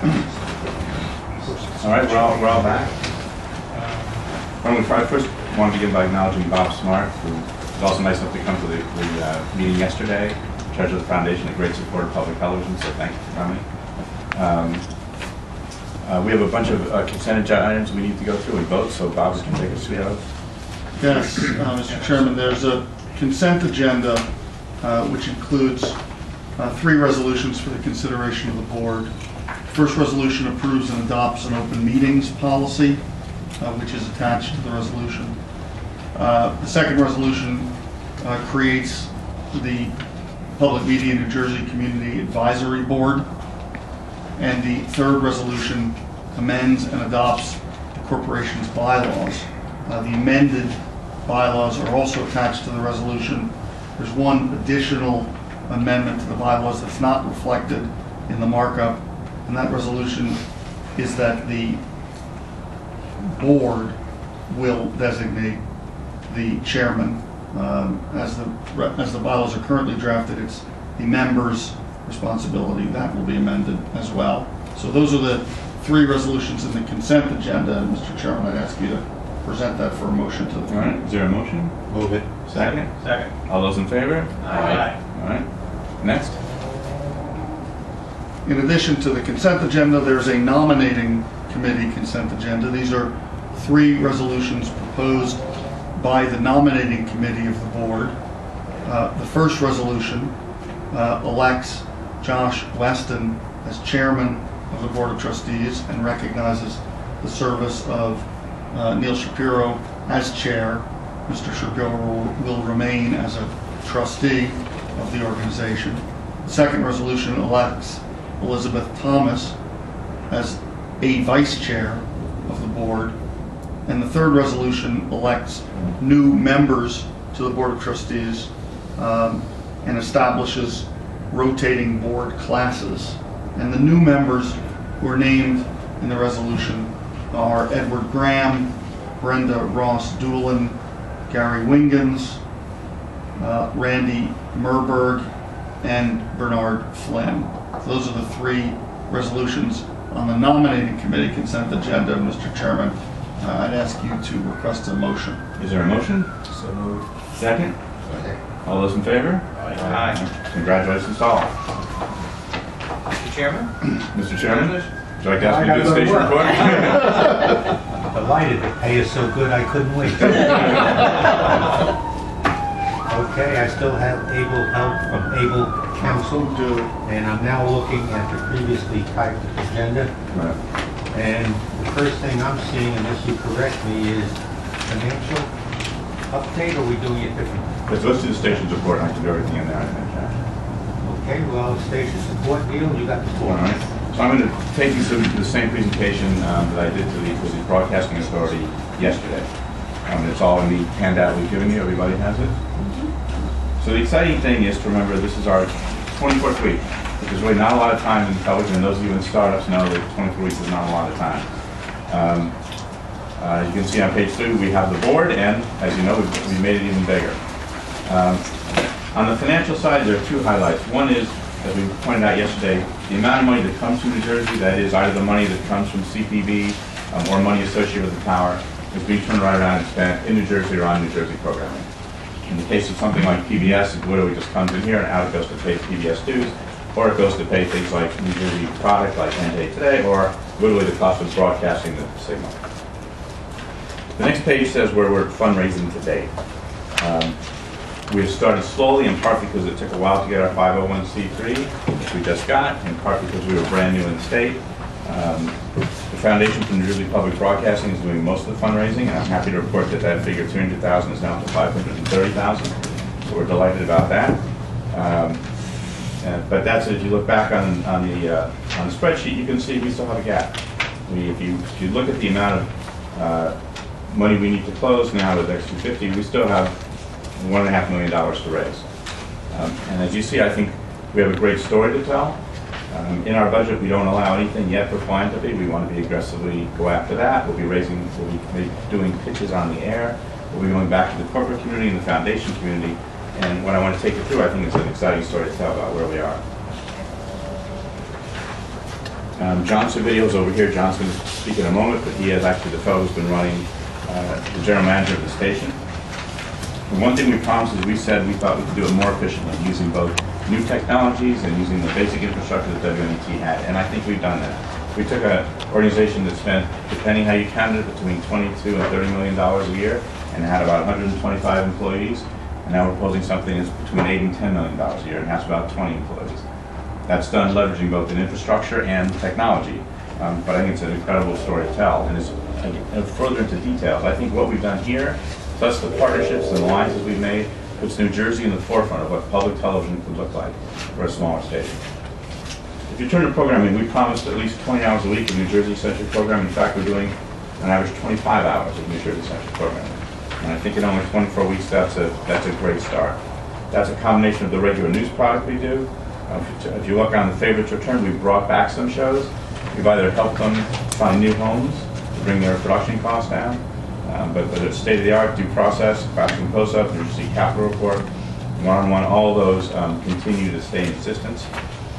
All right, we're all back. I first want to begin by acknowledging Bob Smart, who was also nice enough to come to the meeting yesterday, treasurer of the foundation, a great supporter of public television, so thank you for coming. We have a bunch of consent agenda items we need to go through and vote, so Bob can take us through those. Yes, Mr. Chairman, there's a consent agenda which includes 3 resolutions for the consideration of the board. First resolution approves and adopts an open meetings policy, which is attached to the resolution. The second resolution creates the Public Media New Jersey Community Advisory Board. And the third resolution amends and adopts the corporation's bylaws. The amended bylaws are also attached to the resolution. There's one additional amendment to the bylaws that's not reflected in the markup, and that resolution is that the board will designate the chairman. As the bylaws are currently drafted, it's the members' responsibility. That will be amended as well. So those are the 3 resolutions in the consent agenda, and Mr. Chairman, I'd ask you to present that for a motion to the floor. All right, is there a motion? Move it. Second? Second. All those in favor? Aye. All right, next. In addition to the consent agenda, there's a nominating committee consent agenda. These are 3 resolutions proposed by the nominating committee of the board. The first resolution elects Josh Weston as chairman of the Board of Trustees and recognizes the service of Neil Shapiro as chair. Mr. Shapiro will remain as a trustee of the organization. The second resolution elects Elizabeth Thomas as a vice chair of the board. And the third resolution elects new members to the Board of Trustees and establishes rotating board classes. And the new members who are named in the resolution are Edward Graham, Brenda Ross Doolin, Gary Wingens, Randy Merberg, and Bernard Flynn. Those are the 3 resolutions on the nominating committee consent agenda. Mr. Chairman, I'd ask you to request a motion. Is there a motion? So moved. Second? Second. All those in favor? Aye. Congratulations to all. Mr. Chairman? Mr. Chairman, would you like to ask me to do the station report? I'm delighted. The pay is so good I couldn't wait. Okay, I still have able help from able counsel, and I'm now looking at the previously typed agenda. Right. And the first thing I'm seeing, unless you correct me, is financial update, or are we doing it differently? Let's do the station's report, and I can do everything in there, I think. Okay, well, station support deal, you got the floor. All right. So I'm going to take you through the same presentation that I did to the Broadcasting Authority yesterday. It's all in the handout we've given you. Everybody has it? So the exciting thing is to remember this is our 24th week, which is really not a lot of time in television, and those of you in startups know that 24 weeks is not a lot of time. You can see on page 3 we have the board, and as you know, we made it even bigger. On the financial side, there are 2 highlights. One is, as we pointed out yesterday, the amount of money that comes from New Jersey, that is either the money that comes from CPB or money associated with the tower, is being turned right around and spent in New Jersey or on New Jersey programming. In the case of something like PBS, it literally just comes in here and out it goes to pay PBS dues, or it goes to pay things like New Jersey product like NJ Today, or literally the cost of broadcasting the signal. The next page says where we're fundraising to date. We have started slowly, in part because it took a while to get our 501c3, which we just got, in part because we were brand new in the state. The Foundation for New Jersey Public Broadcasting is doing most of the fundraising, and I'm happy to report that that figure, 300,000, is now to 530,000. So we're delighted about that. But that's, if you look back on the spreadsheet, you can see we still have a gap. If you look at the amount of money we need to close now with X250, we still have $1.5 million to raise. And as you see, I think we have a great story to tell. In our budget, we don't allow anything yet for philanthropy. We want to be aggressively go after that. We'll be doing pitches on the air. We'll be going back to the corporate community and the foundation community. And what I want to take you through, I think, is an exciting story to tell about where we are. John's video is over here. John's going to speak in a moment, but he has actually the fellow who's been running the general manager of the station. And one thing we promised is we said we thought we could do it more efficiently using both new technologies and using the basic infrastructure that WNET had, and I think we've done that. We took an organization that spent, depending how you counted it, between $22 and $30 million a year, and had about 125 employees, and now we're proposing something that's between $8 and $10 million a year, and has about 20 employees. That's done leveraging both an infrastructure and technology, but I think it's an incredible story to tell, and it's further into details. I think what we've done here, plus the partnerships and alliances we've made, puts New Jersey in the forefront of what public television could look like for a smaller station. If you turn to programming, we promised at least 20 hours a week of New Jersey-centric programming. In fact, we're doing an average 25 hours of New Jersey-centric programming. And I think in only 24 weeks, that's a great start. That's a combination of the regular news product we do. If you look on the favorites return, we've brought back some shows. We've either helped them find new homes to bring their production costs down, but it's state-of-the-art, due process, classroom close-up, New Jersey Capital Report, one-on-one, all of those continue to stay in existence.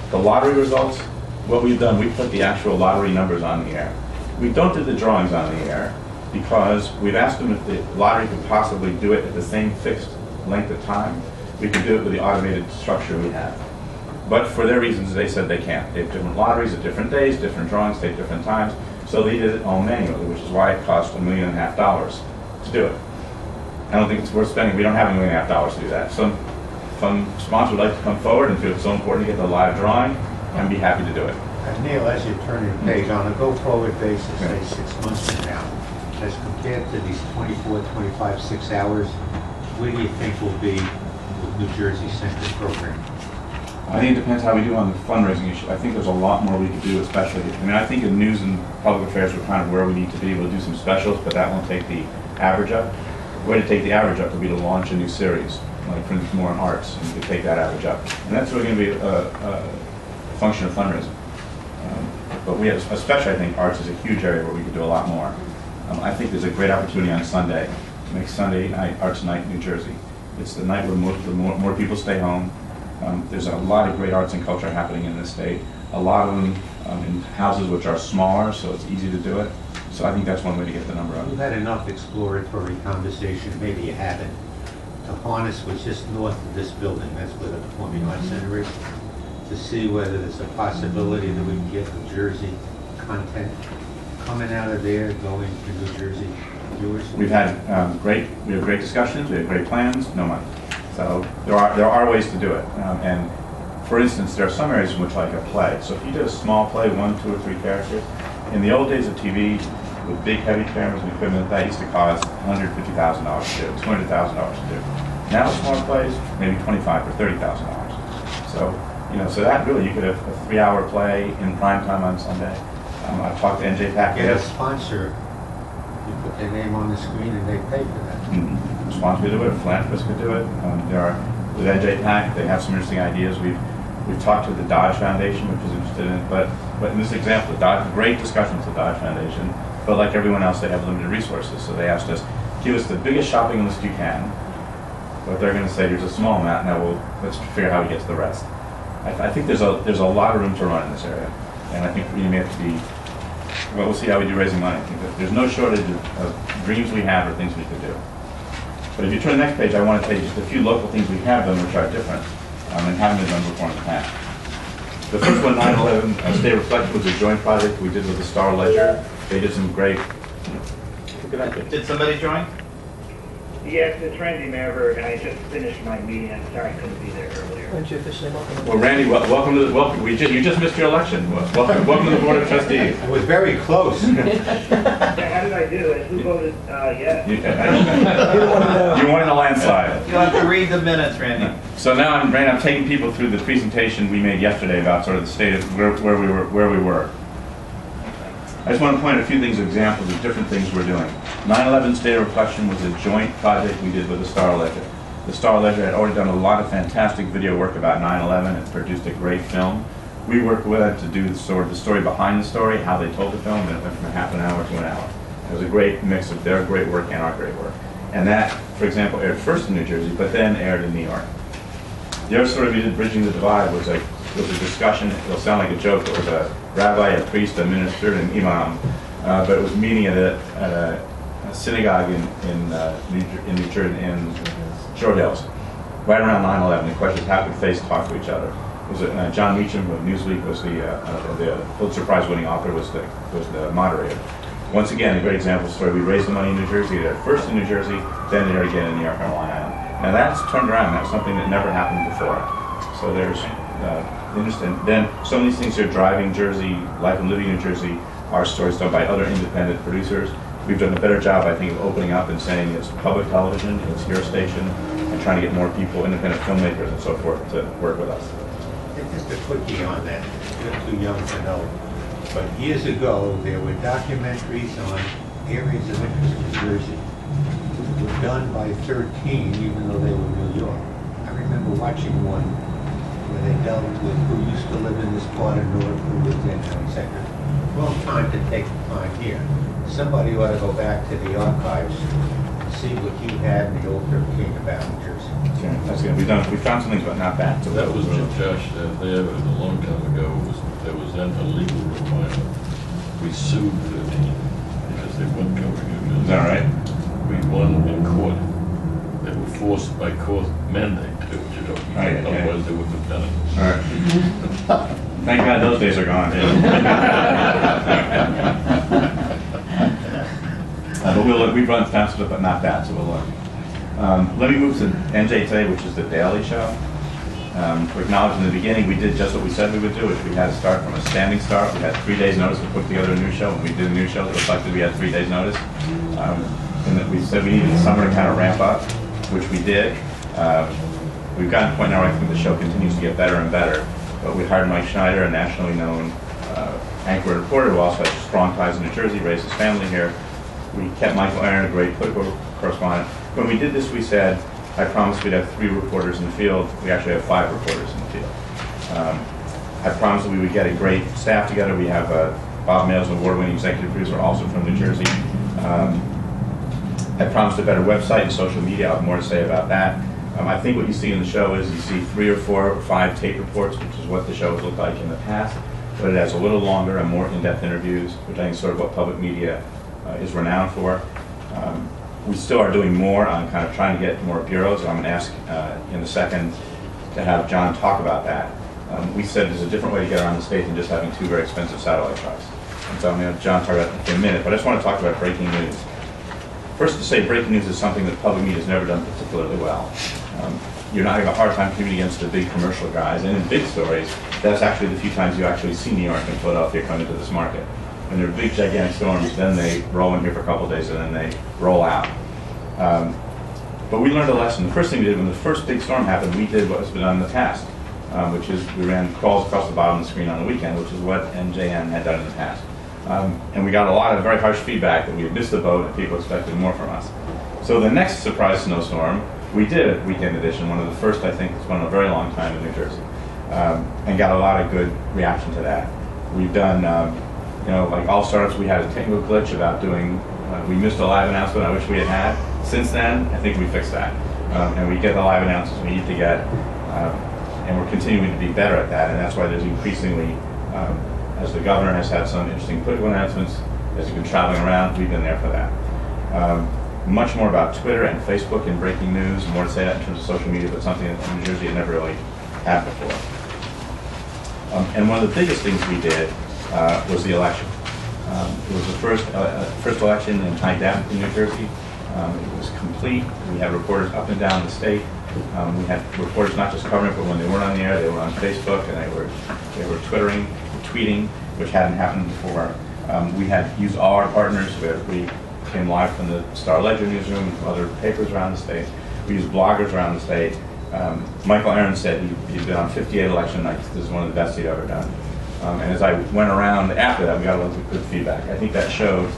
The lottery results, what we've done, we put the actual lottery numbers on the air. We don't do the drawings on the air because we've asked them if the lottery could possibly do it at the same fixed length of time. We could do it with the automated structure we have. But for their reasons, they said they can't. They have different lotteries at different days, different drawings take different times, so they did it all manually, which is why it cost $1.5 million to do it. I don't think it's worth spending. We don't have $1.5 million to do that. Some sponsor would like to come forward and feel it's so important to get the live drawing, and be happy to do it. Neil, as you turn your page, on a go-forward basis, say 6 months from now, as compared to these 24, 25, 6 hours, where do you think we'll be with New Jersey-centric programming? I think it depends how we do on the fundraising issue. I think there's a lot more we could do, especially, I mean, I think in news and public affairs we're kind of where we need to be. We'll do some specials, but that won't take the average up. The way to take the average up would be to launch a new series, like for instance more on arts, and you could take that average up. And that's really going to be a function of fundraising. But we have, especially I think arts is a huge area where we could do a lot more. I think there's a great opportunity on Sunday to make Sunday night Arts Night in New Jersey. It's the night where more people stay home. There's a lot of great arts and culture happening in this state. A lot of them in houses which are smaller, so it's easy to do it. So I think that's one way to get the number up. We've had enough exploratory conversation, maybe you haven't, to harness what's just north of this building, that's where the Performing Arts Center is, to see whether there's a possibility that we can get New Jersey content coming out of there, going to New Jersey viewers. We've had great discussions, we have great plans, no money. So there are ways to do it. And for instance, there are some areas in which like a play. So if you did a small play, 1, 2, or 3 characters, in the old days of TV, with big heavy cameras and equipment, that used to cost $150,000 to do, $200,000 to do. Now small plays, maybe $25,000 or $30,000. So, so that really, you could have a 3-hour play in prime time on Sunday. I've talked to NJ Pack. Get a sponsor, you put their name on the screen and they pay for that. Mm-hmm. Sponsor could do it, philanthropists could do it. With NJ Pack, they have some interesting ideas. We've talked to the Dodge Foundation, which is interested in it, but in this example, the Dodge, great discussions with the Dodge Foundation, but like everyone else, they have limited resources. So they asked us, give us the biggest shopping list you can, but they're going to say, here's a small amount, now let's figure out how we get to the rest. I think there's a lot of room to run in this area, and I think we may have to be, well, we'll see how we do raising money. I think that there's no shortage of dreams we have or things we could do. But if you turn to the next page, I want to tell you just a few local things we have done which are different and haven't been done before in the past. The first one, 9/11 Stay Reflected, was a joint project we did with the Star Ledger. They did some great. Did somebody join? Yes, it's Randy Mavericks, and I just finished my meeting. I'm sorry I couldn't be there earlier. Aren't you officially welcome? Well, Randy, welcome to the You just missed your election. Welcome to the Board of Trustees. It was very close. How did I do? And who voted yes? You won in a landslide. You'll have to read the minutes, Randy. So now I'm taking people through the presentation we made yesterday about sort of the state of where we were. I just want to point out a few things, examples of different things we're doing. 9/11 State of Reflection was a joint project we did with the Star Ledger. The Star Ledger had already done a lot of fantastic video work about 9/11 and produced a great film. We worked with it to do sort of the story behind the story, how they told the film, and it went from half an hour to an hour. It was a great mix of their great work and our great work. And that, for example, aired first in New Jersey, but then aired in New York. The other story we did, Bridging the Divide, was a was a discussion. It'll sound like a joke. It was a rabbi, a priest, a minister, and an imam, but it was meeting at a synagogue in New Jersey, in Short Hills, right around 9/11. The question is, how could faiths talk to each other? Was it John Meacham of Newsweek was the Pulitzer Prize winning author, was the moderator. Once again, a great example story. We raised the money in New Jersey. Did it first in New Jersey, then did it again in New York and Long Island. Now that's turned around. That's something that never happened before. So there's interesting. Then some of these things are driving Jersey, life and living New Jersey, are stories done by other independent producers. We've done a better job, I think, of opening up and saying it's public television, it's your station, and trying to get more people, independent filmmakers and so forth, to work with us. Just a quickie on that. You're too young to know. But years ago, there were documentaries on areas of interest in Jersey. They were done by 13, even though they were New York. I remember watching one where they dealt with who used to live in this part of Newark, who lived in, etc. Well, time to take the time here. Somebody ought to go back to the archives and see what you had in the old 13 about New Jersey. Okay, that's good. We found some things, but not bad. So That was Josh said there a long time ago. There was then a legal requirement. We sued 13 because they wouldn't cover New Jersey. Is that right? We won in court. They were forced by court mandate to, Right, okay. Otherwise they wouldn't have done it. All right. Thank God those days are gone. But we've run faster, but not bad, so we'll look. Let me move to NJ Today, which is the daily show. We acknowledged in the beginning we did just what we said we would do, which we had to start from a standing start. We had 3 days notice to put together a new show. When we did a new show, it reflected we had 3 days notice. And that we said we needed the summer to kind of ramp up, which we did. We've gotten to the point now where I think the show continues to get better and better. But we hired Mike Schneider, a nationally known anchor and reporter who also has strong ties in New Jersey, raised his family here. We kept Michael Aaron, a great political correspondent. When we did this, we said, I promised we'd have 3 reporters in the field. We actually have 5 reporters in the field. I promised that we would get a great staff together. We have Bob Mails, an award-winning executive producer, also from New Jersey. I promised a better website and social media. I'll have more to say about that. I think what you see in the show is you see 3 or 4 or 5 tape reports, which is what the show has looked like in the past, but it has a little longer and more in-depth interviews, which I think is sort of what public media is renowned for. We still are doing more on kind of trying to get more bureaus. I'm going to ask in a second to have John talk about that. We said there's a different way to get around the state than just having 2 very expensive satellite trucks. And so I'm going to have John talk about that in a minute, but I just want to talk about breaking news. First, to say breaking news is something that public media has never done particularly well. You're not having a hard time competing against the big commercial guys, and in big stories, that's actually the few times you actually see New York and Philadelphia come into this market. When they're big, gigantic storms, then they roll in here for a couple of days and then they roll out. But we learned a lesson. The first thing we did when the first big storm happened, we did what has been done in the past, which is we ran crawls across the bottom of the screen on the weekend, which is what NJN had done in the past. And we got a lot of very harsh feedback that we had missed the boat and people expected more from us. So the next surprise snowstorm, we did a weekend edition, one of the first, I think, it's been a very long time in New Jersey, and got a lot of good reaction to that. We've done, like all startups, we had a technical glitch about doing, we missed a live announcement I wish we had had. Since then, I think we fixed that. And we get the live announcements we need to get, and we're continuing to be better at that, and that's why there's increasingly, as the governor has had some interesting political announcements, as he's been traveling around, we've been there for that. Much more about Twitter and Facebook and breaking news, more to say that in terms of social media, but something that New Jersey had never really had before. And one of the biggest things we did was the election. It was the first election in high def in New Jersey. It was complete. We had reporters up and down the state. We had reporters not just covering it, but when they weren't on the air, they were on Facebook and they were Twittering, tweeting, which hadn't happened before. We had used all our partners. We came live from the Star Ledger newsroom, from other papers around the state. We used bloggers around the state. Michael Aaron said he'd been on 58 election nights. This is one of the best he'd ever done. And as I went around after that, we got a lot of good feedback. I think that showed,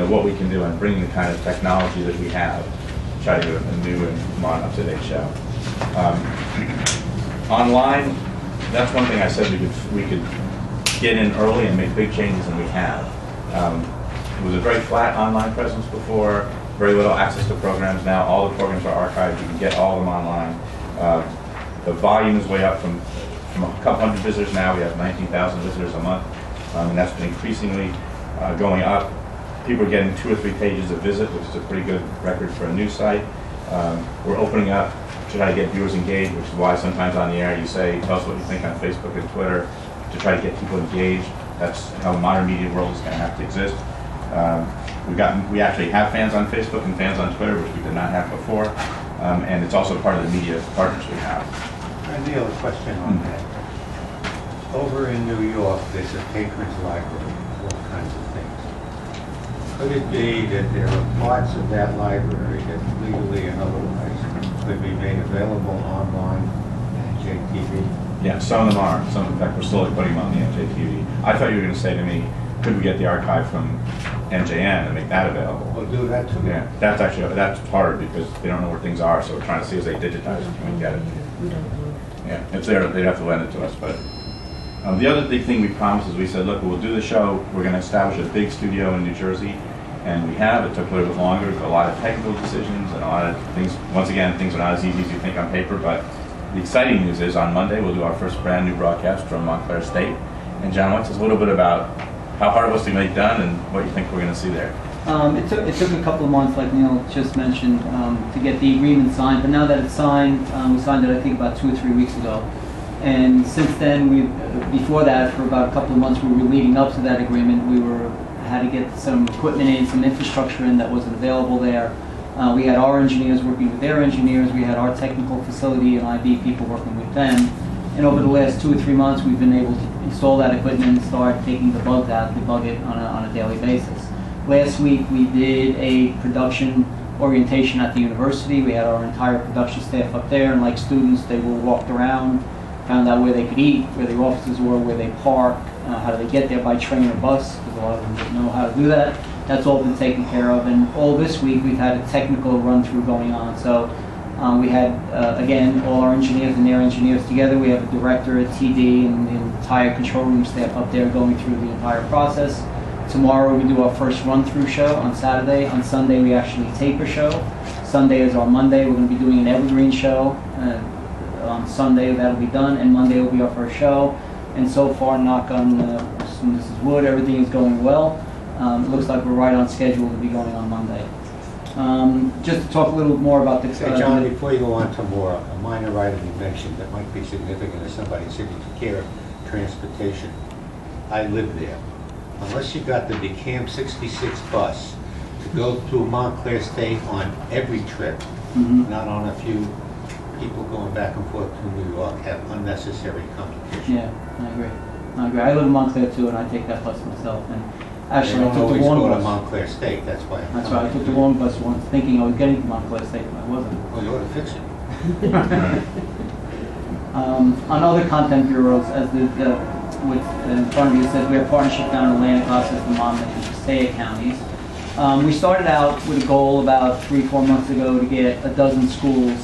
what we can do and bring the kind of technology that we have to try to do a new and modern, up-to-date show. Online, that's one thing I said we could get in early and make big changes, and we have. It was a very flat online presence before, very little access to programs now. All the programs are archived. You can get all of them online. The volume is way up from from a couple hundred visitors now, we have 19,000 visitors a month, and that's been increasingly going up. People are getting 2 or 3 pages a visit, which is a pretty good record for a news site. We're opening up to try to get viewers engaged, which is why sometimes on the air you say, tell us what you think on Facebook and Twitter, to try to get people engaged. That's how the modern media world is going to have to exist. We actually have fans on Facebook and fans on Twitter, which we did not have before, and it's also part of the media partners we have. Neil, a question on that. Over in New York, there's a patrons library, all kinds of things. Could it be that there are parts of that library that legally and otherwise could be made available online at JTV? Yeah, some of them are. Some, in fact, we're slowly putting them on the NJTV. I thought you were going to say to me, could we get the archive from NJN and make that available? We'll do that too. Yeah, that's hard because they don't know where things are, so we're trying to see as they digitize it, can we get it? Yeah, if they're, they'd have to lend it to us, but. The other big thing we promised is we said, look, we'll do the show, we're going to establish a big studio in New Jersey, and we have. It took a little bit longer, a lot of technical decisions and a lot of things. Once again, things are not as easy as you think on paper, but the exciting news is on Monday we'll do our first brand new broadcast from Montclair State. And John, what's a little bit about how hard it was to get done and what you think we're going to see there? It took a couple of months, like Neil just mentioned, to get the agreement signed, but now that it's signed, we signed it I think about 2 or 3 weeks ago. And since then, before that, for about a couple of months, we were leading up to that agreement. We had to get some equipment in, some infrastructure in that wasn't available there. We had our engineers working with their engineers. We had our technical facility and IB people working with them. And over the last 2 or 3 months, we've been able to install that equipment and start taking the bugs out, debug it on a daily basis. Last week, we did a production orientation at the university. We had our entire production staff up there, and like students, they were walked around, found out where they could eat, where the offices were, where they park, how do they get there by train or bus, because a lot of them didn't know how to do that. That's all been taken care of, and all this week we've had a technical run-through going on. So we had, again, all our engineers and their engineers together. We have a director, a TD, and the entire control room staff up there going through the entire process. Tomorrow we do our first run-through show on Saturday. On Sunday we actually tape a show. Sunday is our Monday. We're going to be doing an evergreen show. On Sunday that'll be done, and Monday will be our first show. And so far, knock on this is wood, everything is going well. It looks like we're right on schedule to be going on Monday. Just to talk a little more about the... Hey John, before you go on to more, a minor item you mentioned that might be significant if somebody's taking care of transportation. I live there. Unless you got the DeCamp 66 bus to go through Montclair State on every trip, not on a few people going back and forth to New York, have unnecessary complications. Yeah, I agree. I live in Montclair too, and I take that bus myself. And actually, I took the long long bus. bus. Montclair State, that's why. That's right. I took the long bus once, thinking I was getting to Montclair State, but I wasn't. Well, you ought to fix it. On other content bureaus, as with in front of you, it says we have partnership down in Atlantic, Gloucester, Monmouth, and Passaic counties. We started out with a goal about 3 or 4 months ago to get a dozen schools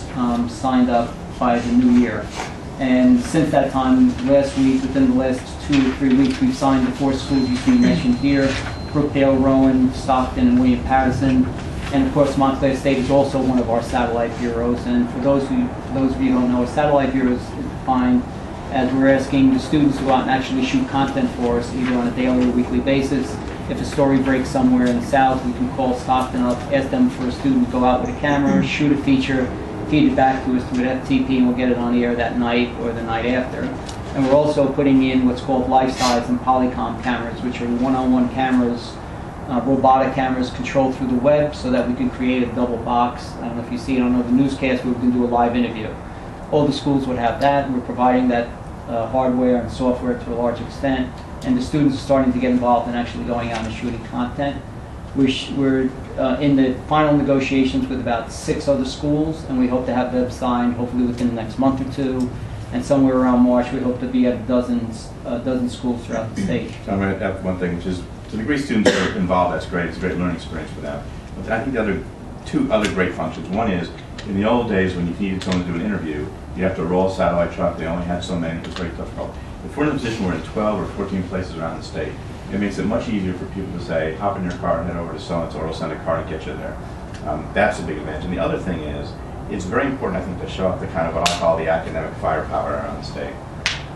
signed up by the new year. And since that time, last week, within the last 2 or 3 weeks, we've signed the 4 schools you see mentioned here: Brookdale, Rowan, Stockton, and William Patterson. And of course, Montclair State is also one of our satellite bureaus. And for those of you who don't know, a satellite bureau is defined as we're asking the students to go out and actually shoot content for us, either on a daily or weekly basis. If a story breaks somewhere in the South, we can call Stockton up, ask them for a student to go out with a camera, shoot a feature, feed it back to us through an FTP, and we'll get it on the air that night or the night after. And we're also putting in what's called life-size and Polycom cameras, which are one-on-one cameras, robotic cameras controlled through the web, so that we can create a double box. I don't know if you see it on the newscast, we can do a live interview. All the schools would have that, and we're providing that hardware and software to a large extent. And the students are starting to get involved in actually going out and shooting content. We're in the final negotiations with about 6 other schools, and we hope to have them signed hopefully within the next month or 2. And somewhere around March, we hope to be at a dozen schools throughout the state. So I'm going to add one thing, which is, to the degree students are involved, that's great. It's a great learning experience for them. But I think the two other great functions. One is, in the old days when you needed someone to do an interview, you have to roll a satellite truck. They only had so many. It was very difficult. If we're in a position where we're in 12 or 14 places around the state, it makes it much easier for people to say, hop in your car and head over to so-and-so, or we'll send a car to get you there. That's a big advantage. And the other thing is, it's very important, I think, to show up the kind of what I call the academic firepower around the state.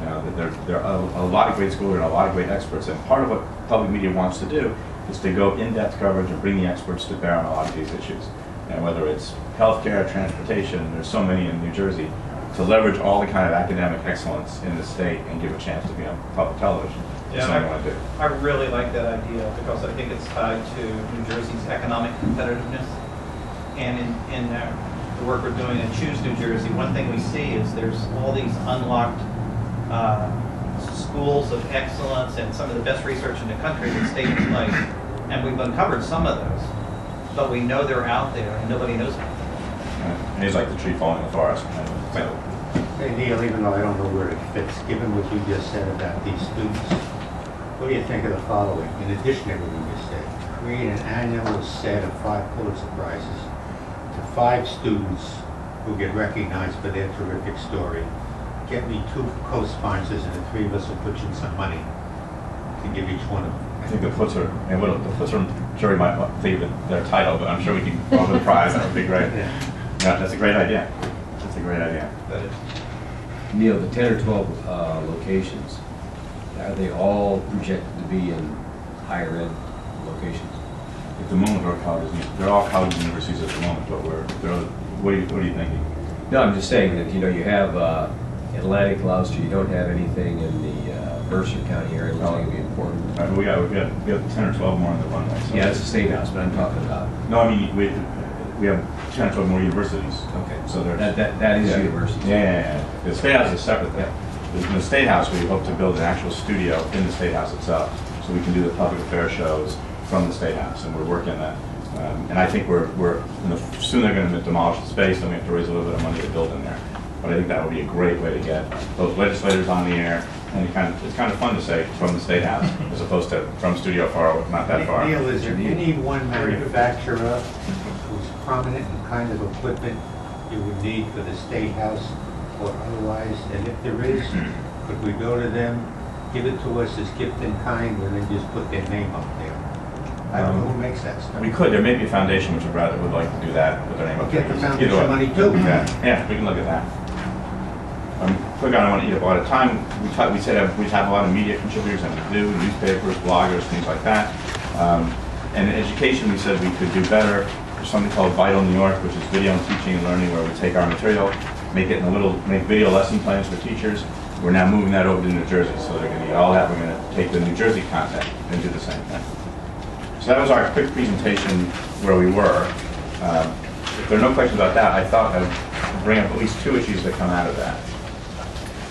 You know, there are a lot of great schools and a lot of great experts, and part of what public media wants to do is to go in-depth coverage and bring the experts to bear on a lot of these issues. And whether it's healthcare, transportation, there's so many in New Jersey, to leverage all the kind of academic excellence in the state and give a chance to be on public television. That's Yeah, something I want to do. I really like that idea because I think it's tied to New Jersey's economic competitiveness. And in the work we're doing in Choose New Jersey, one thing we see is there's all these unlocked schools of excellence and some of the best research in the country that's taking place. And we've uncovered some of those, but we know they're out there and nobody knows about them. And he's like the tree falling in the forest. So, Hey Neil, even though I don't know where it fits, given what you just said about these students, what do you think of the following? In addition to what you just said, create an annual set of 5 Pulitzer Prizes to 5 students who get recognized for their terrific story. Get me 2 co-sponsors and the 3 of us will put in some money to give each one of them. I think the Pulitzer, and the Pulitzer jury might think that their title, but I'm sure we can come up with a prize. That would be great. Yeah. Yeah, that's a great idea. That's a great idea. That is. Neil, the 10 or 12 locations, are they all projected to be in higher ed locations? At the moment, they're all colleges and universities at the moment, but what are you thinking? No, I'm just saying that, you have Atlantic, Gloucester, you don't have anything in the Mercer County area, which I think would be important. We have 10 or 12 more on the runway. So. Yeah, it's a state house, but I'm talking about. No, I mean, we have 10 or 12 more universities. Okay, So there's, that is yeah. university. Yeah. The State House is a separate thing. In the State House, we hope to build an actual studio in the State House itself, so we can do the public affairs shows from the State House, and we're working on that. And I think soon they're going to demolish the space, and we have to raise a little bit of money to build in there. But I think that would be a great way to get both legislators on the air, and it's kind of fun to say from the State House, as opposed to from studio far, not that far. Neil, is there any one manufacturer who's prominent in kind of equipment you would need for the State House or otherwise? And if there is, could we go to them, give it to us as gift in kind, and then just put their name up there? I don't know who makes that stuff. We could. There may be a foundation which would like to do that with their name up there. Get the Either foundation way. money too. Yeah, we can look at that. Quick, I don't want to eat up a lot of time. We said we'd have a lot of media contributors, and we do, newspapers, bloggers, things like that. And in education, we said we could do better. There's something called Vital New York, which is video and teaching and learning, where we take our material, make video lesson plans for teachers. We're now moving that over to New Jersey, so they're going to get all that. We're going to take the New Jersey content and do the same thing. So that was our quick presentation where we were. If there are no questions about that, I thought I'd bring up at least 2 issues that come out of that.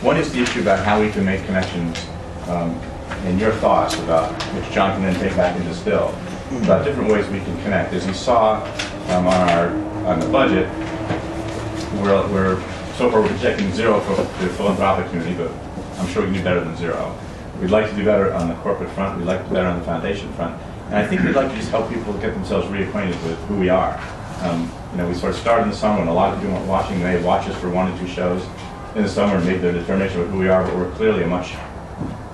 One is the issue about how we can make connections, and your thoughts about, which John can then take back and distill, about different ways we can connect. As you saw on the budget, so far we're projecting 0 for the philanthropic community, but I'm sure we can do better than 0. We'd like to do better on the corporate front. We'd like to do better on the foundation front. And I think we'd like to just help people get themselves reacquainted with who we are. We sort of started in the summer, and a lot of people weren't watching. They watch us for 1 or 2 shows in the summer and made their determination of who we are, but we're clearly a much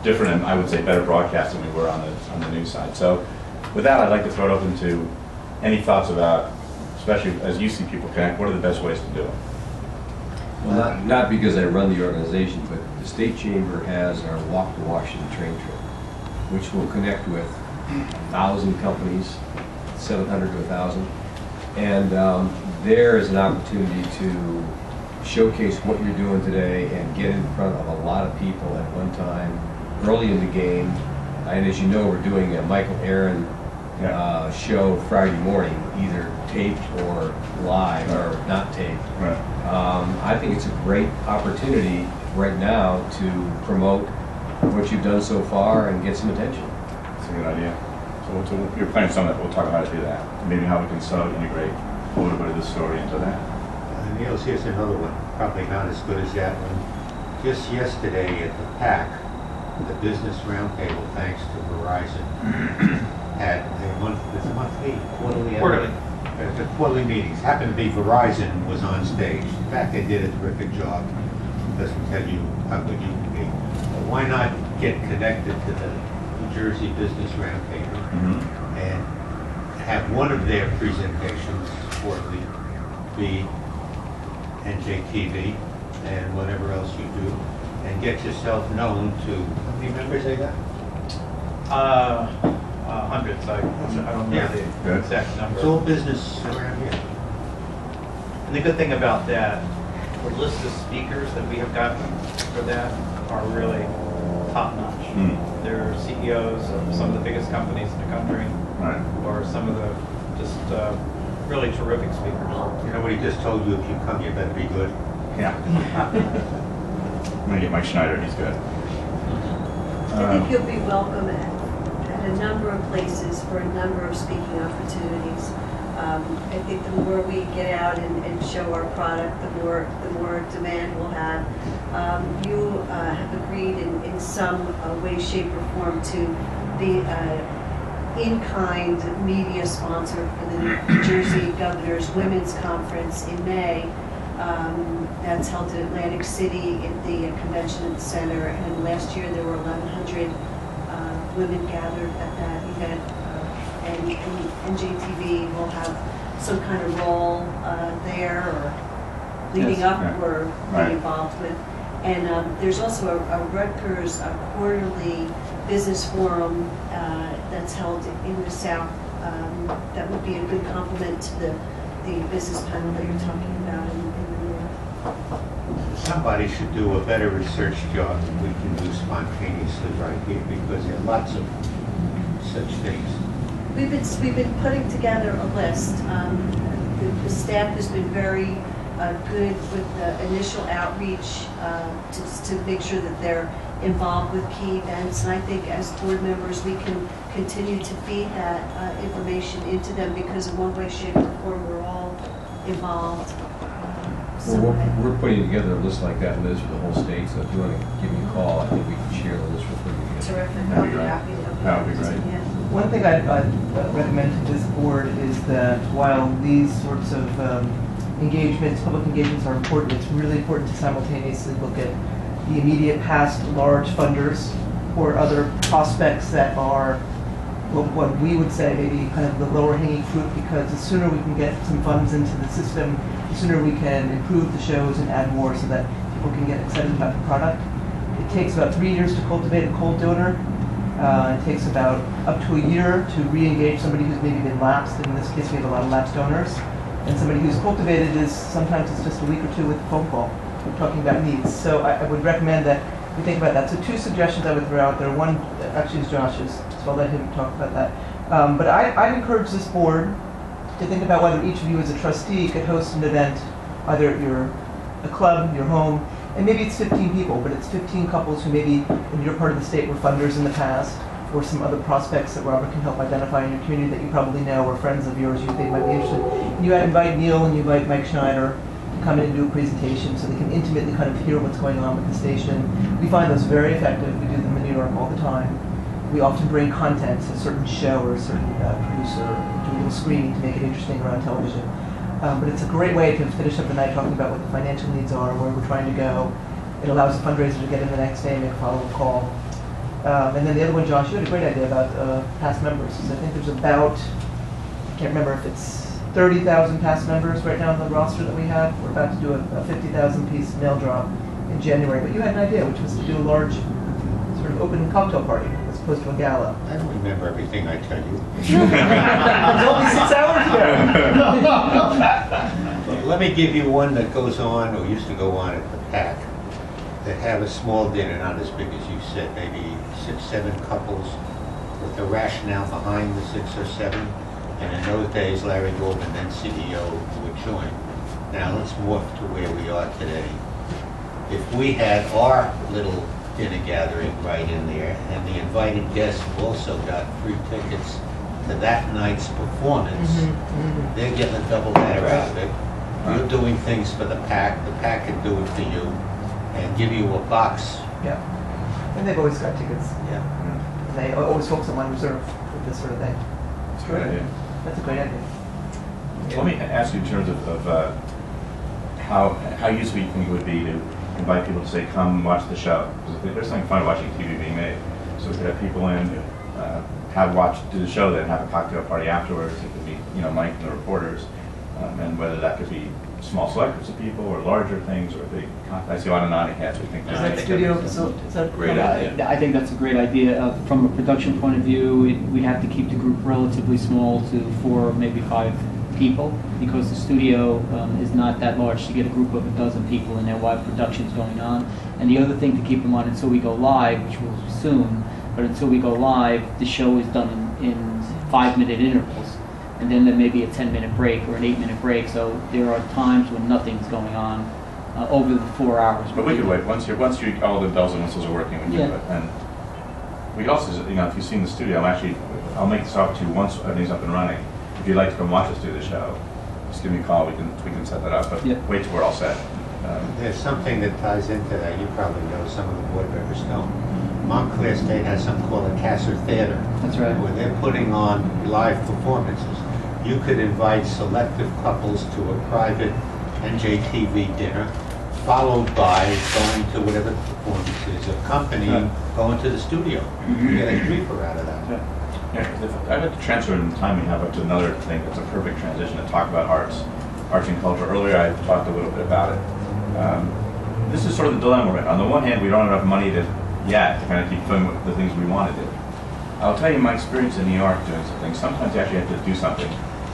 different and, I would say, better broadcast than we were on the news side. So with that, I'd like to throw it open to any thoughts about, especially as you see people connect, what are the best ways to do it? Well, not because I run the organization, but the State Chamber has our Walk to Washington train trip, which will connect with 1,000 companies, 700 to 1,000. And there is an opportunity to showcase what you're doing today and get in front of a lot of people at one time, early in the game. And as you know, we're doing a Michael Aaron show Friday morning, either taped or live or not taped. Right. I think it's a great opportunity right now to promote what you've done so far and get some attention. That's a good idea. So you're planning something that we'll talk about how to do that. Maybe how we can integrate a little bit of this story into that. Niels, here's another one, probably not as good as that one. Just yesterday at the PAC, the Business Roundtable, thanks to Verizon, had quarterly meetings. Happened to be Verizon was on stage. In fact, they did a terrific job. Doesn't tell you how good you can be. But why not get connected to the New Jersey Business Roundtable and have one of their presentations quarterly be NJTV and whatever else you do, and get yourself known to, how many members they got? Hundreds, I don't know Yeah. the exact It's number. all business around here. And the good thing about that, the list of speakers that we have gotten for that are really top-notch. They're CEOs of some of the biggest companies in the country, Right. or some of the just really terrific speakers. Nobody just told you if you come, you better be good. Yeah. I'm gonna get Mike Schneider, he's good. I think you'll be welcome at a number of places for a number of speaking opportunities. I think the more we get out and show our product, the more demand we'll have. You have agreed in some way, shape, or form to be in-kind media sponsor for the New Jersey Governor's Women's Conference in May. That's held in Atlantic City at the Convention Center, and last year there were 1,100 women gathered at that event, and NJTV will have some kind of role there, or leading Yes, up, yeah. or Right. being involved with. And there's also a Rutgers quarterly business forum that's held in the South. That would be a good complement to the business panel that you're talking about in the North. Somebody should do a better research job than we can do spontaneously right here, because there are lots of such things. We've been putting together a list. The staff has been very good with the initial outreach to make sure that they're involved with key events. And I think as board members, we can continue to feed that information into them, because in one way, shape, or form, we're all involved. Well, we're putting together a list like that, Liz, for the whole state, so if you want to give me a call, I think we can share the list we're putting together. Terrific. That'd I'll be be great. happy to. That would be great. Yeah. One thing I'd recommend to this board is that while these sorts of engagements, public engagements are important, it's really important to simultaneously look at the immediate past large funders or other prospects that are what we would say maybe kind of the lower hanging fruit, because the sooner we can get some funds into the system, the sooner we can improve the shows and add more so that people can get excited about the product. It takes about 3 years to cultivate a cold donor. It takes about up to a year to re-engage somebody who's maybe been lapsed. In this case, we have a lot of lapsed donors. And somebody who's cultivated is sometimes it's just a week or two with a phone call talking about needs. So I would recommend that we think about that. So 2 suggestions I would throw out there. One actually is Josh's, so I'll let him talk about that. But I'd encourage this board to think about whether each of you as a trustee could host an event, either at a club, your home, and maybe it's 15 people, but it's 15 couples who maybe in your part of the state were funders in the past, or some other prospects that Robert can help identify in your community that you probably know, or friends of yours you think might be interested. And you invite Neil and you invite Mike Schneider to come in and do a presentation so they can intimately kind of hear what's going on with the station. We find those very effective. We do them in New York all the time. We often bring content, a certain show or a certain producer, do a little screening to make it interesting around television. But it's a great way to finish up the night talking about what the financial needs are, where we're trying to go. It allows the fundraiser to get in the next day and make a follow-up call. And then the other one, Josh, you had a great idea about past members. I think there's about, I can't remember if it's 30,000 past members right now on the roster that we have. We're about to do a 50,000 piece mail drop in January. But you had an idea, which was to do a large sort of open cocktail party as opposed to a gala. I don't remember everything I tell you. It's only 6 hours ago. Let me give you one that goes on, or used to go on at the PAC, that have a small dinner, not as big as you said, maybe 6, 7 couples, with the rationale behind the 6 or 7. And in those days, Larry Goldman, then CEO, would join. Now let's morph to where we are today. If we had our little dinner gathering right in there, and the invited guests also got free tickets to that night's performance, they're getting a double header out of it. You're doing things for the PAC can do it for you, and give you a box. Yeah. And they've always got tickets. Yeah. And they always focus on one reserve with this sort of thing. That's a great idea. That's a great idea. Let me ask you in terms of how useful you think it would be to invite people to say, come watch the show. Because there's something fun watching TV being made. So we could have people in, do the show, then have a cocktail party afterwards. It could be, Mike and the reporters, and whether that could be small select groups of people or larger things or big, I see a lot of nodding heads, we think. Is that- that studio facility, is that? Great idea. I think that's a great idea. From a production point of view, we have to keep the group relatively small to 4, maybe 5 people, because the studio is not that large to get a group of a dozen people in there while production's going on. And the other thing to keep in mind, until we go live, which will be soon, but until we go live, the show is done in 5-minute intervals. And then there may be a 10-minute break or an 8-minute break, so there are times when nothing's going on over the 4 hours. But we could wait, once all the bells and whistles are working, we can do it. And we also, if you've seen the studio, I'll make this offer to you once everything's up and running. If you'd like to come watch us do the show, just give me a call, we can set that up, but wait till we're all set. There's something that ties into that. You probably know, some of the board members don't. Montclair State has something called a Casser Theater. That's right. Where they're putting on live performances. You could invite selective couples to a private NJTV dinner, followed by going to whatever the performance is, accompanying going to the studio. You get a creeper out of that. Yeah, I'd like to transfer in the time we have up to another thing that's a perfect transition to talk about arts and culture. Earlier I talked a little bit about it. This is sort of the dilemma we're in. On the one hand, we don't have enough money yet to kind of keep doing the things we want to do. I'll tell you my experience in New York doing something. Sometimes you actually have to do something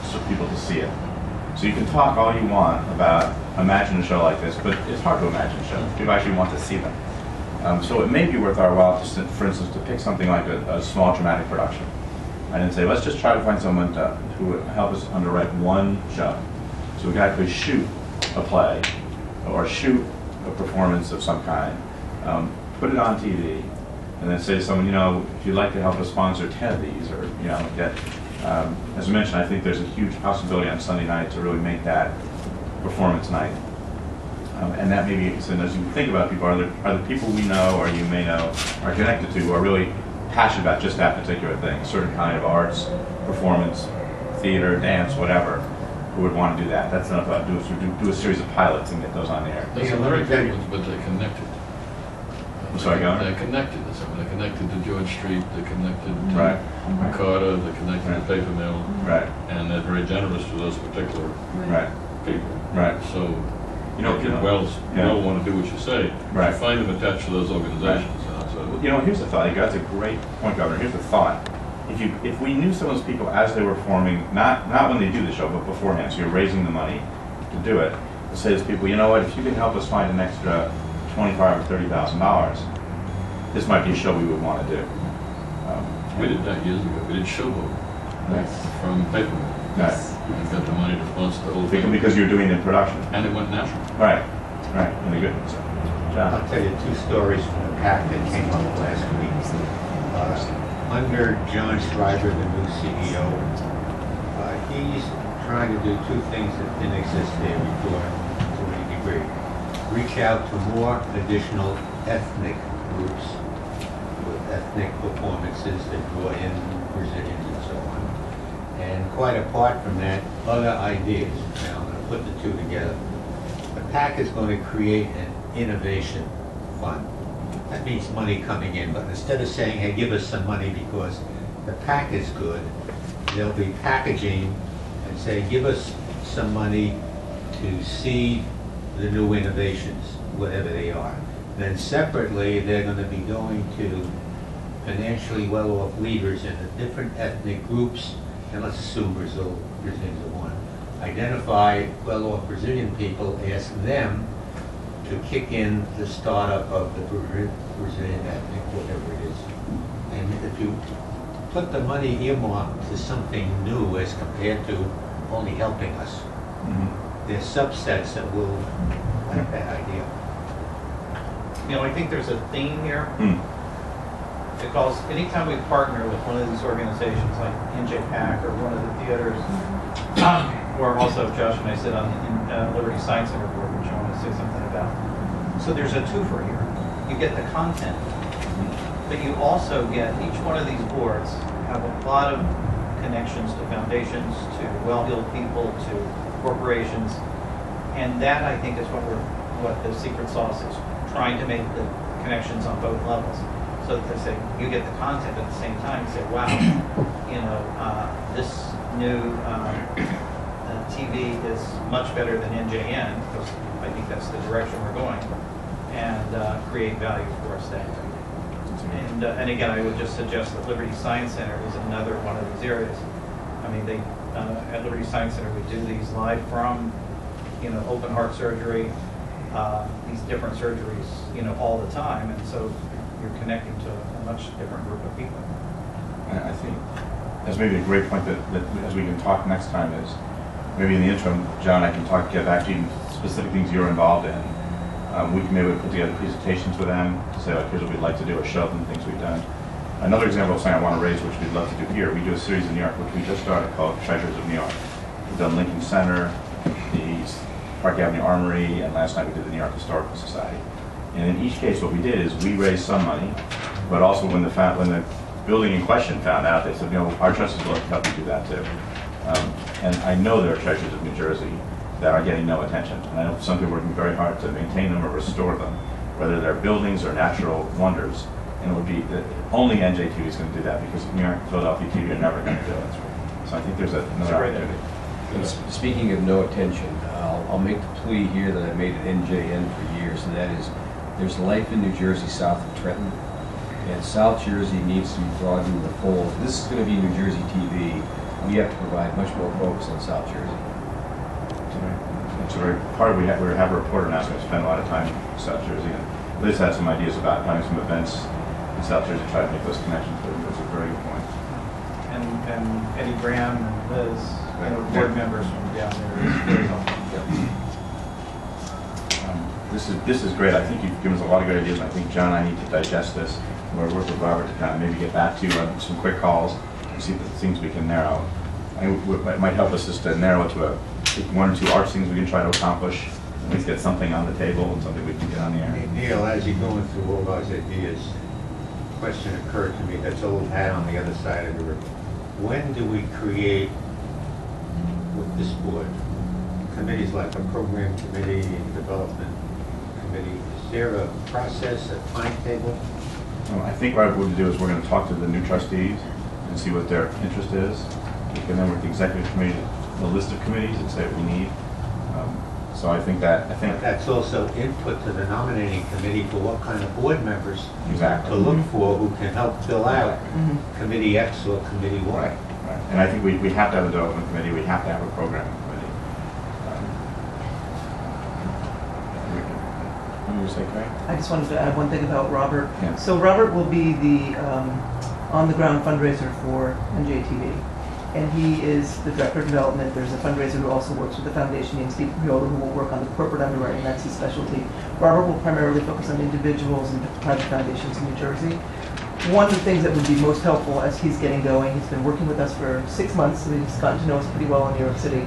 for people to see it. So you can talk all you want about imagine a show like this, but it's hard to imagine a show. People actually want to see them. So it may be worth our while, just for instance, to pick something like a small dramatic production. And then say, let's just try to find someone who would help us underwrite one show. So we could actually shoot a play or shoot a performance of some kind, put it on TV, and then say to someone, if you'd like to help us sponsor 10 of these, or, get, as I mentioned, I think there's a huge possibility on Sunday night to really make that performance night. And that maybe, so as you think about people, are there people we know or you may know are connected to who are really passionate about just that particular thing, a certain kind of arts, performance, theater, dance, whatever, who would want to do that? That's enough about do a series of pilots and get those on the air. There's some very good ones, but they're connected. I'm sorry, Governor? They're connected. They're connected to George Street, they're connected to Right. Carter, they're connected to Paper Mill. Right. And they're very generous to those particular Right. people. Right. So, You could well want to do what you say. Right. You find them attached to those organizations. Here's the thought. That's a great point, Governor. Here's the thought. If we knew some of those people as they were performing, not when they do the show, but beforehand, so you're raising the money to do it, to say to those people, you know what, if you can help us find an extra $25,000 or $30,000, this might be a show we would want to do. We did that years ago. We did Showboat from Paper Mill. Right. We got the money to sponsor the whole thing. Because you're doing it in production. And it went national. Right. Really good. So, John. I'll tell you 2 stories from the pack that came up last week. Under John Schreiber, the new CEO, he's trying to do 2 things that didn't exist there before to any degree. Reach out to more additional ethnic groups with ethnic performances that draw in Brazilians and so on. And quite apart from that, other ideas. Now I'm going to put the 2 together. The PAC is going to create an innovation fund. That means money coming in, but instead of saying, hey, give us some money because the PAC is good, they'll be packaging and say, give us some money to seed the new innovations, whatever they are. Then separately, they're going to be going to financially well-off leaders in the different ethnic groups, and let's assume Brazilians are one. Identify well-off Brazilian people, ask them to kick in the startup of the Brazilian ethnic, whatever it is. And if you put the money earmarked to something new as compared to only helping us, there's subsets that will like that idea. I think there's a theme here. Because anytime we partner with one of these organizations like NJPAC or one of the theaters, or also Josh and I sit on the Liberty Science Center board, which I want to say something about. So there's a twofer here. You get the content, but you also get, each one of these boards have a lot of connections to foundations, to well-heeled people, to corporations, and that I think is what the secret sauce is, trying to make the connections on both levels. So that they say, you get the content at the same time, you say, wow, this new TV is much better than NJN, because I think that's the direction we're going, and create value for us that way. And again, I would just suggest that Liberty Science Center is another one of these areas. I mean, they at Liberty Science Center, we do these live from, open heart surgery, these different surgeries, all the time, and so you're connecting to a much different group of people. I think that's maybe a great point that as we can talk next time is, maybe in the interim, John, I can get back to you specific things you're involved in. We can maybe put together presentations with them to say, like, here's what we'd like to do, or show them things we've done. Another example of something I want to raise, which we'd love to do here, we do a series in New York, which we just started, called Treasures of New York. We've done Lincoln Center, the Park Avenue Armory, and last night we did the New York Historical Society. And in each case, what we did is we raised some money, but also when the building in question found out, they said, our trustees would love to help you do that too. And I know there are treasures of New Jersey that are getting no attention. And I know some people are working very hard to maintain them or restore them, whether they're buildings or natural wonders. And it would be that only NJTV is going to do that, because New York, Philadelphia TV are never going to do it. So I think there's another opportunity. And speaking of no attention, I'll make the plea here that I made at NJN for years, and that is, there's life in New Jersey south of Trenton, and South Jersey needs to be brought into the fold. If this is going to be New Jersey TV, we have to provide much more focus on South Jersey. It's a very part. We have a reporter now, so we spend a lot of time in South Jersey, and Liz had some ideas about having some events in South Jersey, try to make those connections. But it was a very good point. And Eddie Graham and Liz, board members from down there, is very helpful. This is great. I think you've given us a lot of good ideas. And I think John and I need to digest this. We're working with Robert to kind of maybe get back to you on some quick calls and see the things we can narrow. It might help us just to narrow it to one or two arch things we can try to accomplish. At least get something on the table and something we can get on the air. Neil, as you're going through all those ideas, a question occurred to me that's old hat on the other side of the river. When do we create, with this board, committees like a program committee and development committee? Is there a process, a timetable? I think what we're going to do is we're going to talk to the new trustees and see what their interest is. We can then work with the executive committee, the list of committees, and say what we need. So I think that's also input to the nominating committee for what kind of board members exactly to look for who can help fill out committee X or committee Y. Right. And I think we have to have a development committee. We have to have a programming committee. What did you say, Craig? I just wanted to add one thing about Robert. Yeah. So Robert will be the on-the-ground fundraiser for NJTV. And he is the director of development. There's a fundraiser who also works with the foundation named Steve Priola, who will work on the corporate underwriting. That's his specialty. Robert will primarily focus on individuals and private foundations in New Jersey. One of the things that would be most helpful as he's getting going, he's been working with us for 6 months, so he's gotten to know us pretty well in New York City.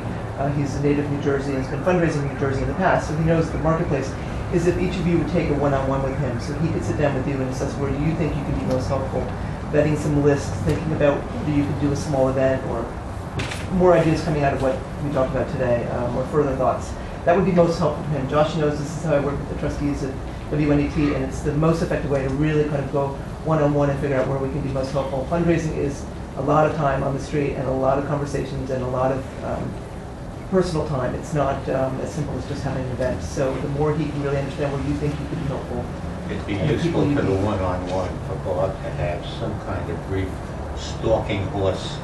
He's a native New Jersey and has been fundraising in New Jersey in the past, so he knows the marketplace. Is if each of you would take a one-on-one with him, so he could sit down with you and assess where you think you could be most helpful. Vetting some lists, thinking about whether you could do a small event or more ideas coming out of what we talked about today, or further thoughts. That would be most helpful to him. Josh knows this is how I work with the trustees at WNET, and it's the most effective way to really kind of go one-on-one and figure out where we can be most helpful. Fundraising is a lot of time on the street and a lot of conversations and a lot of personal time. It's not as simple as just having an event. So the more he can really understand where you think you could be helpful. It'd be useful for the one-on-one for Bob to have some kind of brief stalking horse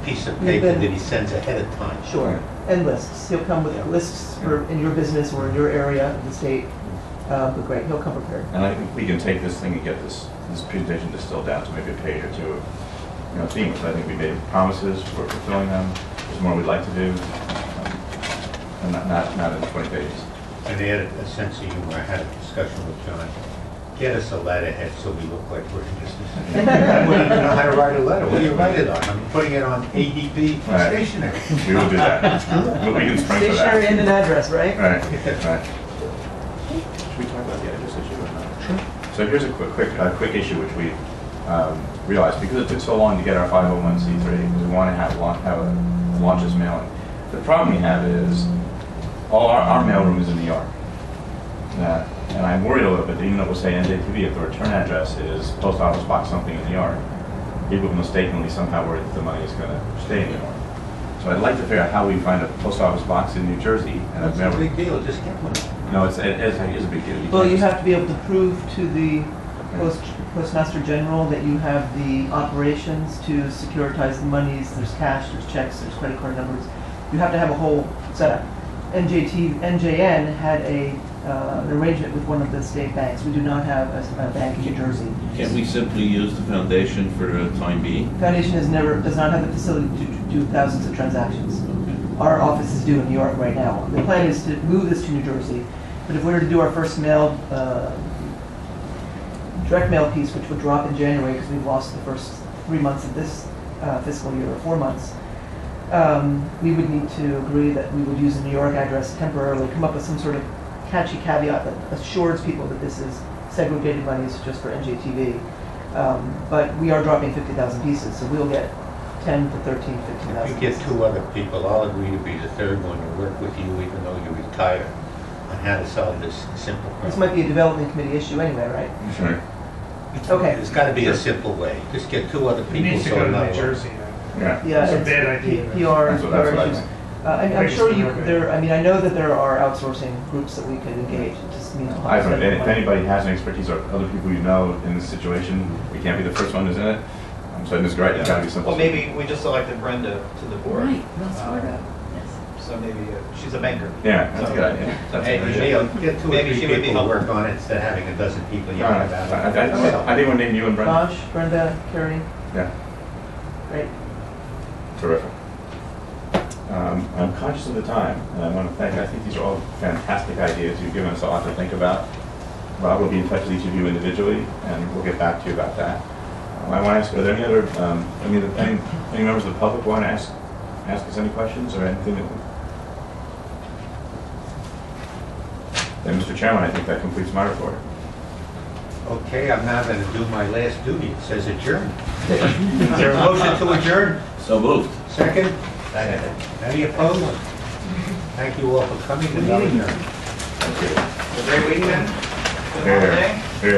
piece of paper that he sends ahead of time. Sure. And lists. He'll come with lists for in your business or in your area of the state. But great, he'll come prepared. And I think we can take this thing and get this presentation distilled down to maybe a page or two of themes. I think we made promises, we're fulfilling them. There's more we'd like to do, and not in 20 pages. And they had a sense of humor. I had a discussion with John. Get us a letterhead so we look like we're in business. I wouldn't even know how to write a letter. What do you write it on? I'm putting it on ADP stationery. We will do that. We can spring for that. Stationery and an address, right? Right. Should we talk about the address issue or not? Sure. So here's a quick issue which we realized, because it took so long to get our 501c3, because we want to have a launches mailing. The problem we have is all our mailroom is in New York. And I'm worried a little bit, even though we'll say NJTV, if the return address is post office box something in New York, people mistakenly somehow worry that the money is going to stay in New York. So I'd like to figure out how we find a post office box in New Jersey. And I've That's never. a big deal, just get one. No, it is a big deal. Well, can't you just- have to be able to prove to the Postmaster General that you have the operations to securitize the monies, there's cash, there's checks, there's credit card numbers. You have to have a whole setup. NJN had an arrangement with one of the state banks. We do not have a bank in New Jersey. Can't we simply use the foundation for the time being? Foundation does not have the facility to do thousands of transactions. Our office is due in New York right now. The plan is to move this to New Jersey, but if we were to do our first direct mail piece, which would drop in January because we've lost the first 3 months of this fiscal year, or 4 months, we would need to agree that we would use a New York address temporarily, come up with some sort of catchy caveat that assures people that this is segregated monies just for NJTV. But we are dropping 50,000 pieces, so we'll get 10 to 13, 15,000. If you get 2 other people, I'll agree to be the 3rd one to work with you, even though you're retired, on how to solve this simple problem. This might be a development committee issue anyway, right? Sure. Okay. There's got to be a simple way. Just get 2 other It people. needs to so go to not New one. Jersey. Yeah. Yeah, It's a it's bad idea. PR, That's what I issues. think. I'm sure I mean, I know that there are outsourcing groups that we could engage. It just means. I don't know, if anybody has any expertise or other people you know in this situation, we can't be the first one who's in it. So this is great, it's gotta be simple. Well, maybe we just elected Brenda to the board. Right, that's what Uh, So maybe she's a banker. Yeah, that's a So- good idea. That's a Hey, good maybe idea. get 2 or Maybe 3 she would be people to helpful. work on it instead of having a dozen people No, yelling about it. I think we'll name you and Brenda. Josh, Brenda, Carrie, Yeah, great. terrific. I'm conscious of the time, and I want to thank, I think these are all fantastic ideas. You've given us a lot to think about. Rob will be in touch with each of you individually, and we'll get back to you about that. I want to ask, are there any other, any members of the public want to ask us any questions or anything that? Then, Mr. Chairman, I think that completes my report. Okay, I'm now going to do my last duty. It says adjourn. Is there a motion to adjourn? So moved. Second? Any opposed? Thank you all for coming. The meeting adjourned. Thank you. A great weekend. Good Here. holiday.